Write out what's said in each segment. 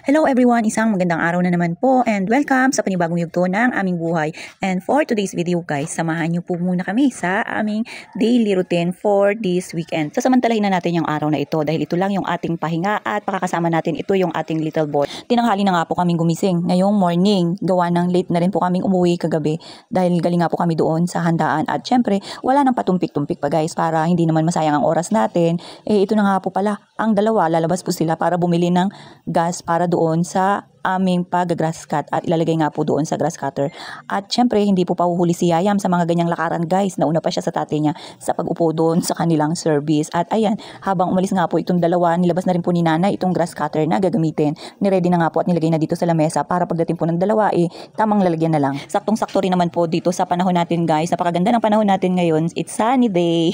Hello everyone, isang magandang araw na naman po and welcome sa panibagong yugto ng aming buhay. And for today's video guys, samahan niyo po muna kami sa aming daily routine for this weekend. Sasamantalahin na natin yung araw na ito dahil ito lang yung ating pahinga at pakakasama natin ito yung ating little boy. Tinanghali na nga po kaming gumising ngayong morning. Gawa ng late na rin po kaming umuwi kagabi dahil galing nga po kami doon sa handaan. At syempre, wala nang patumpik-tumpik pa guys para hindi naman masayang ang oras natin. Ito na nga po pala, ang dalawa lalabas po sila para bumili ng gas para doon sa aming pag-grass cut at ilalagay nga po doon sa grass cutter. At syempre hindi po pahuhuli si Yayam sa mga ganyang lakaran guys. Nauna pa siya sa tatay niya sa pag-upo doon sa kanilang service. At ayan, habang umalis nga po itong dalawa, nilabas na rin po ni nanay itong grass cutter na gagamitin. Niready na nga po at nilagay na dito sa lamesa para pagdating po ng dalawa tamang lalagyan na lang. Saktong-sakto rin naman po dito sa panahon natin guys. Napakaganda ng panahon natin ngayon. It's sunny day.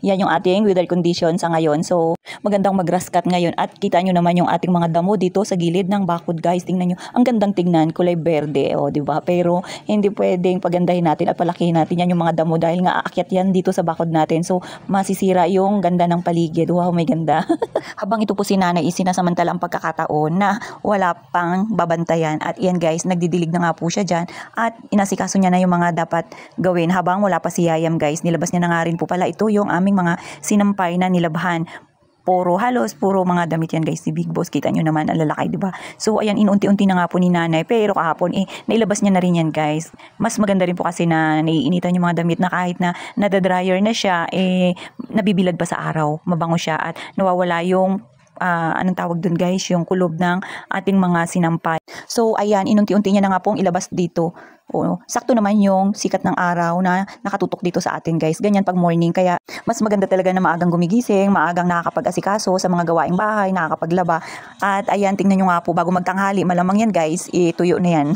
Yan yung ating weather condition sa ngayon. So magandang mag-grass cut ngayon at kita nyo naman yung ating mga damo dito sa gilid ng bakod guys. Tingnan nyo, ang gandang tignan, kulay berde, di ba? Pero hindi pwedeng pagandahin natin at palakihin natin yan yung mga damo dahil nga aakyat yan dito sa bakod natin. So masisira yung ganda ng paligid. Wow, may ganda. Habang ito po si nanay sinasamantala ang pagkakataon na wala pang babantayan. At yan guys, nagdidilig na nga po siya dyan at inasikaso niya na yung mga dapat gawin habang wala pa si Yayam guys. Nilabas niya na nga rin po pala ito yung aming mga sinampay na nilabhan. Halos puro mga damit yan guys, si Big Boss, kita nyo naman ang lalaki, di ba? So ayan, inunti-unti na nga po ni nanay, pero kahapon nailabas niya na rin yan guys. Mas maganda rin po kasi na naiinitan yung mga damit na kahit na nadadryer na siya, nabibilad pa sa araw, mabango siya at nawawala yung anong tawag dun guys, yung kulob ng ating mga sinampay. So ayan, inunti-unti niya na nga pong ilabas dito. Sakto naman yung sikat ng araw na nakatutok dito sa atin guys. Ganyan pag morning, kaya mas maganda talaga na maagang gumigising, maagang nakakapag-asikaso sa mga gawaing bahay, nakakapaglaba. At ayan, tingnan nyo nga po, bago magtanghali, malamang yan guys, tuyo na yan.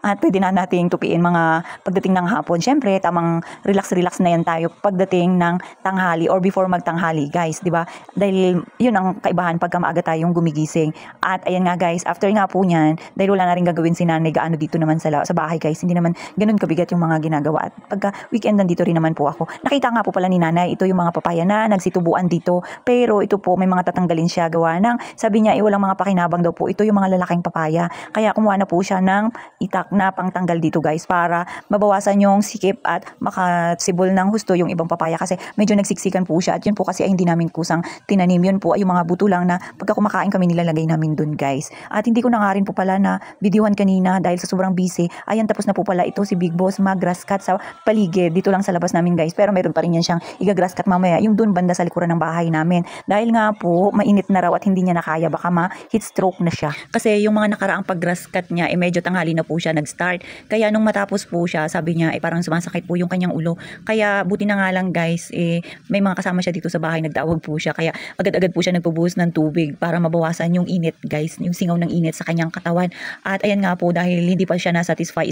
At pwede na nating tupiin mga pagdating ng hapon. Syempre, tamang relax-relax na yan tayo pagdating ng tanghali or before magtanghali guys, di ba? Dahil yun ang kaibahan pagka maaga tayong gumigising. At ayan nga guys, after nga po niyan, dahil wala na rin gagawin si nanay, gaano dito naman sa bahay guys, hindi naman ganun kabigat yung mga ginagawa. At pagka weekend nandito rin naman po ako. Nakita nga po pala ni nanay, ito yung mga papaya na nagsitubuan dito. Pero ito po, may mga tatanggalin siya gawa ng, sabi niya, walang mga pakinabang daw po. Ito yung mga lalaking papaya. Kaya kumuha na po siya ng itak na pangtanggal dito guys para mabawasan yung sikip at makasibol ng husto yung ibang papaya kasi medyo nagsiksikan po siya at yun po kasi ay hindi namin kusang tinanim. Yun po ay yung mga buto lang na pagka kumakain kami nilalagay namin dun guys. At hindi ko na nga rin po pala na videohan kanina dahil sa sobrang busy. Ayan, tapos na po pala ito si Big Boss mag-grass cut sa paligid dito lang sa labas namin guys, pero mayroon pa rin yan siyang iga-grass cut mamaya yung dun banda sa likuran ng bahay namin dahil nga po mainit na raw at hindi niya nakaya, baka ma-heat stroke na siya kasi yung mga nakaraang pag-grass cut niya medyo tanghali na po siya nag-start, kaya nung matapos po siya sabi niya parang sumasakit po yung kanyang ulo, kaya buti na nga lang guys may mga kasama siya dito sa bahay, nagtawag po siya kaya agad-agad po siya nagpubuhos ng tubig para mabawasan yung init guys, yung singaw ng init sa kanyang katawan. At ayan nga po, dahil hindi pa siya na-satisfy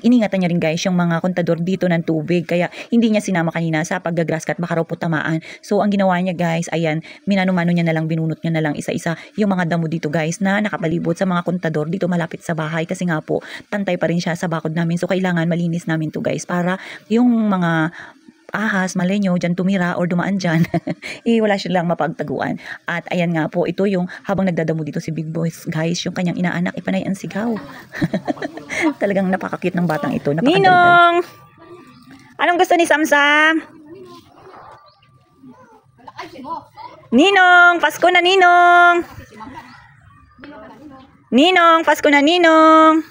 iningatan niya rin guys yung mga kontador dito ng tubig, kaya hindi niya sinama kanina sa pag-grass cut, baka raw po tamaan. So ang ginawa niya guys, ayan, minano-mano niya na lang, binunot niya na lang isa-isa yung mga damo dito guys na nakapalibot sa mga kontador dito malapit sa bahay kasi nga po pantay pa rin siya sa bakod namin, so kailangan malinis namin to guys para yung mga ahas, malenyo, dyan tumira or dumaan dyan, wala siya lang mapagtaguan. At ayan nga po, ito yung habang nagdadamo dito si Big Boss guys, yung kanyang inaanak, ipanay ang sigaw. Talagang napakakit ng batang ito. Ninong! Anong gusto ni Samsam? Ninong! Pasko na Ninong! Ninong! Pasko na Ninong!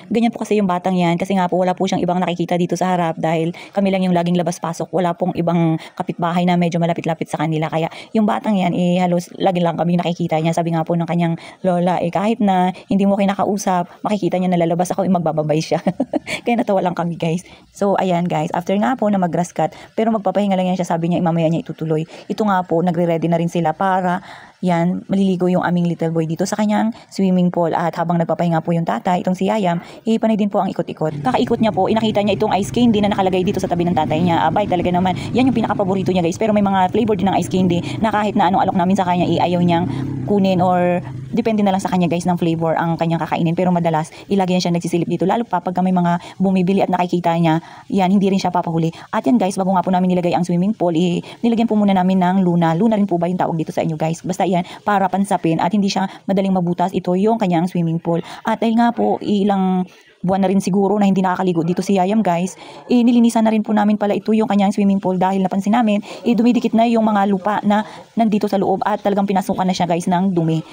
Ganyan po kasi yung batang yan kasi nga po wala po siyang ibang nakikita dito sa harap dahil kami lang yung laging labas-pasok, wala pong ibang kapitbahay na medyo malapit-lapit sa kanila, kaya yung batang yan halos lagi lang kami nakikita niya. Sabi nga po ng kanyang lola kahit na hindi mo kinakausap, makikita niya na lalabas ako, magbababay siya. Kaya natawa lang kami guys. So ayan guys, after nga po na mag-grass cut, pero magpapahinga lang yan siya, sabi niya mamaya niya itutuloy. Ito nga po, nagre-ready na rin sila para yan, maliligo yung aming little boy dito sa kanyang swimming pool. At habang nagpapahinga po yung tatay, itong si Yayam, panay din po ang ikot-ikot. Kakaikot niya po, nakita niya itong ice candy na nakalagay dito sa tabi ng tatay niya. Abay, talaga naman, yan yung pinaka-paborito niya guys. Pero may mga flavor din ng ice candy na kahit na anong alok namin sa kanya, ayaw niyang kunin or depende na lang sa kanya guys ng flavor ang kanyang kakainin, pero madalas ilagyan siya nagsisilip dito, lalo pa pag may mga bumibili at nakikita niya, yan, hindi rin siya papahuli. At yan guys, bago nga po namin nilagay ang swimming pool, nilagyan po muna namin ng luna rin po ba yung tawag dito sa inyo guys, basta yan, para pansapin at hindi siya madaling mabutas, ito yung kanyang swimming pool. At dahil nga po ilang buwan na rin siguro na hindi nakakaligo dito si Yayam guys, nilinisan na rin po namin pala ito yung kanyang swimming pool dahil napansin namin, dumidikit na yung mga lupa na nandito sa loob at talagang pinasukan na siya guys ng dumi.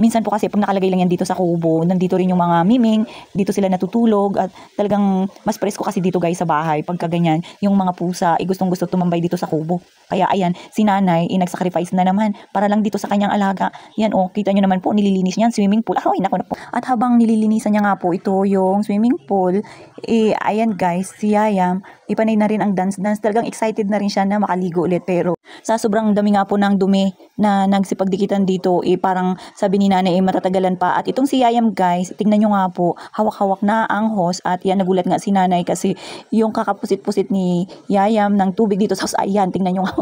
Minsan po kasi pag nakalagay lang yan dito sa kubo, nandito rin yung mga miming, dito sila natutulog at talagang mas presko kasi dito guys sa bahay. Pagka ganyan, yung mga pusa gustong gusto tumambay dito sa kubo. Kaya ayan, si nanay nagsacrifice na naman para lang dito sa kanyang alaga. Yan kita nyo naman po, nililinis niyan swimming pool. Ay, naku na po. At habang nililinisan niya nga po ito yung swimming pool, ayan guys, si Yayam, ipanay na rin ang dance. Talagang excited na rin siya na makaligo ulit. Pero sa sobrang dami nga po ng dumi na nagsipagdikitan dito, parang sabi ni nanay matatagalan pa. At itong si Yayam guys, tingnan nyo nga po, hawak-hawak na ang hose. At yan, nagulat nga si nanay kasi yung kakapusit-pusit ni Yayam ng tubig dito sa hose, ayan, tingnan nyo nga.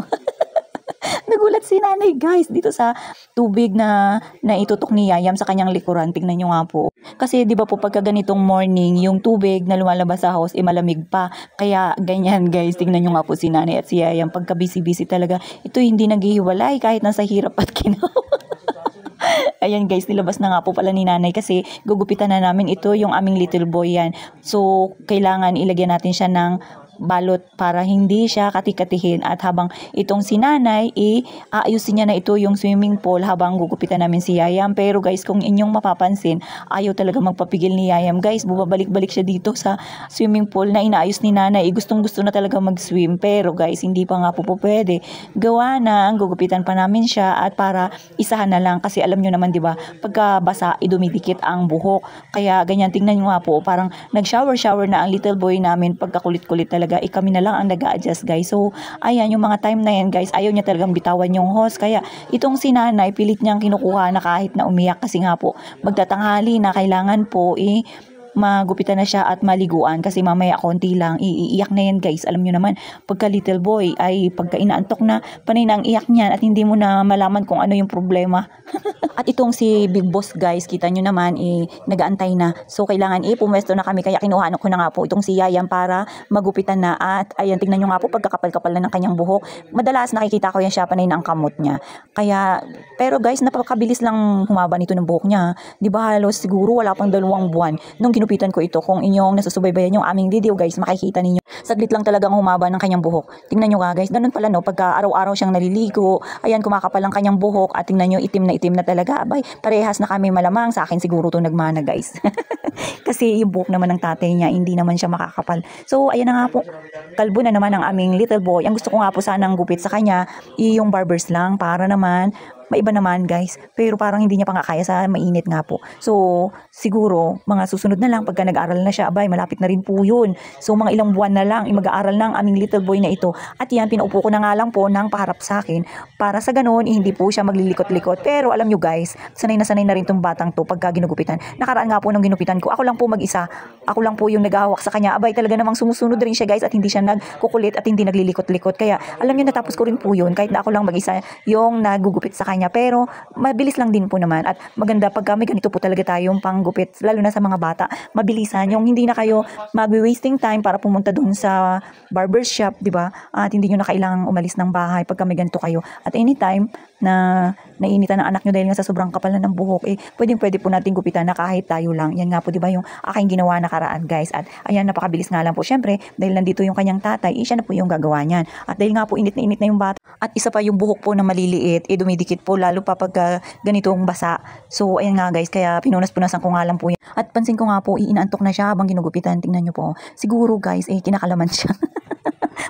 Nagulat si nanay guys dito sa tubig na itutok ni Yayam sa kanyang likuran. Tingnan nyo nga po. Kasi di ba po pagka ganitong morning, yung tubig na lumalabas sa house malamig pa. Kaya ganyan guys, tingnan nyo nga po si nanay at si Yayam. Pagka busy-busy talaga, ito hindi naghihiwalay kahit nasa hirap at kinawa. Ayan guys, nilabas na nga po pala ni nanay kasi gugupitan na namin ito yung aming little boy yan. So, kailangan ilagyan natin siya ng balot para hindi siya katikatihin. At habang itong si nanay, aayusin niya na ito yung swimming pool habang gugupitan namin si Yayam. Pero guys, kung inyong mapapansin, ayaw talaga magpapigil ni Yayam guys. Bumabalik-balik siya dito sa swimming pool na inaayos ni nanay. Gustong-gusto na talaga mag-swim. Pero guys, hindi pa nga po pwede. Gawa na, gugupitan pa namin siya at para isahan na lang. Kasi alam nyo naman, di ba, pagka basa, dumidikit ang buhok. Kaya ganyan, tingnan nyo nga po, parang nag-shower na ang little boy namin. Pagkakulit-kulit talaga, kami na lang ang nag-a-adjust guys. So ayan, yung mga time na yan guys, ayaw niya talagang bitawan yung hose. Kaya itong si nanay, pilit niyang kinukuha na kahit na umiyak kasi nga po magtatanghali na, kailangan po magupitan na siya at maliguan kasi mamaya konti lang iiyak na yan guys. Alam nyo naman, pagka little boy ay pagka inaantok na, panay na ang iyak niyan at hindi mo na malaman kung ano yung problema. At itong si Big Boss guys, kita nyo naman nagaantay na. So kailangan pumwesto na kami, kaya kinuha ko na nga po itong si Yayam para magupitan na. At ayan, tingnan nyo nga po, pagkakapal-kapal na ng kanyang buhok. Madalas nakikita ko yan siya, panay na ang kamot niya. Kaya, pero guys, napakabilis lang humaba nito ng buhok niya. Di ba halos siguro wala pang 2 buwan nung ginupitan ko ito. Kung inyong nasusubaybayan yung aming video guys, makikita ninyo. Saglit lang talagang humaba ng kanyang buhok. Tingnan nyo nga guys, ganun pala no, pagka araw-araw siyang naliligo, ayan, kumakapal ang kanyang buhok at tingnan nyo, itim na talaga. Abay, parehas na kami malamang. Sa akin siguro to nagmana guys. Kasi yung buhok naman ng tatay niya, hindi naman siya makakapal. So, ayan na nga po. Kalbo na naman ang aming little boy. Ang gusto ko nga po sanang gupit sa kanya, yung barbers lang para naman maiba naman guys, pero parang hindi niya pa nga kaya sa mainit nga po. So siguro mga susunod na lang pagka nag-aaral na siya, abay malapit na rin po yun. So mga ilang buwan na lang mag-aaral ng aming little boy na ito. At yan, pinaupo ko na nga lang po ng paharap sa akin para sa ganun hindi po siya maglilikot-likot. Pero alam nyo guys, sanay na rin tong batang to pagka ginugupitan. Nakaraan nga po nung ginupitan ko, ako lang po mag-isa, ako lang po yung naghahawak sa kanya. Abay talaga namang sumusunod rin siya guys at hindi siya nagkukulit at hindi naglilikot-likot. Kaya alam nyo, natapos ko rin po yun kahit na ako lang mag-isa yung nagugupit sa kanya. Pero mabilis lang din po naman at maganda pagka may ganito po talaga tayong panggupit, lalo na sa mga bata, mabilisan yung hindi na kayo mag-wasting time para pumunta dun sa barbershop, di ba? At hindi nyo na kailangang umalis ng bahay pagka may ganito kayo. At anytime na nainitan ng anak nyo dahil nga sa sobrang kapal na ng buhok, pwede po natin gupitan na kahit tayo lang. Yan nga po, di ba, yung aking ginawa nakaraan guys. At ayan, napakabilis nga lang po. Syempre, dahil nandito yung kanyang tatay, siya na po yung gagawa niyan. At dahil nga po init na yung bata, at isa pa yung buhok po na maliliit, dumidikit po lalo pa pag ganitong basa. So ayan nga guys, kaya pinunas-punasan ko nga lang po yan. At pansin ko nga po, inaantok na siya habang ginugupitan. Tingnan nyo po. Siguro guys, kinakalaman siya.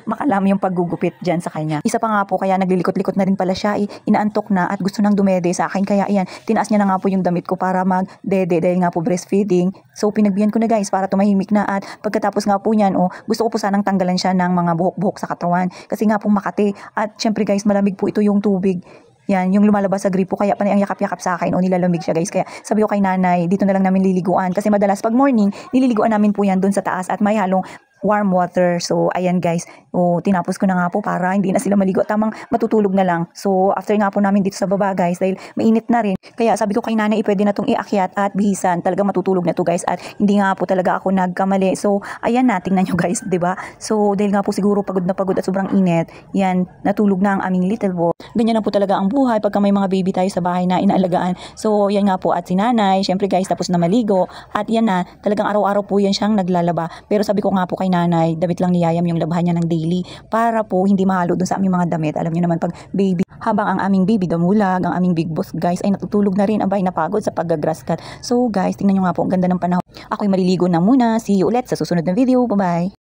Makalam yung paggugupit dyan sa kanya. Isa pa nga po, kaya naglilikot-likot na rin pala siya, inaantok na at gusto nang dumede sa akin. Kaya ayan, tinaas niya na nga po yung damit ko para magdede dahil nga po breastfeeding. So pinagbiyan ko na guys para tumahimik na. At pagkatapos nga po niyan, gusto ko po sanang tanggalan siya ng mga buhok-buhok sa katawan. Kasi nga po makati. At syempre guys, malamig po ito yung tubig. Yan, yung lumalabas sa gripo, kaya panay ang yakap-yakap sa akin nilalamig siya guys. Kaya sabi ko kay nanay, dito na lang namin liliguan. Kasi madalas pag morning, nililiguan namin po yan dun sa taas at may halong warm water. So ayan guys, O tinapos ko na nga po para hindi na sila maligo. Tamang matutulog na lang. So after nga po namin dito sa baba guys, dahil mainit na rin. Kaya sabi ko kay nanay, pwede na itong iakyat at bihisan. Talagang matutulog na to guys. At hindi nga po talaga ako nagkamali. So ayan na, tingnan nyo guys, 'di ba? So dahil nga po siguro pagod na pagod at sobrang init, yan, natulog na ang aming little boy. Ganyan na po talaga ang buhay pagka may mga baby tayo sa bahay na inaalagaan. So yan nga po, at si nanay, syempre guys, tapos na maligo. At yan na, talagang araw-araw po yan siyang naglalaba. Pero sabi ko nga po kay nanay, damit lang ni Yayam yung labahan niya ng daily para po hindi mahalo dun sa aming mga damit. Alam niyo naman pag baby, habang ang aming baby damulag, ang aming big boss guys ay natutulog na rin, abay napagod sa pag-grass cut. So guys, tingnan nyo nga po, ang ganda ng panahon. Ako'y maliligo na muna. See you ulit sa susunod na video. Bye-bye!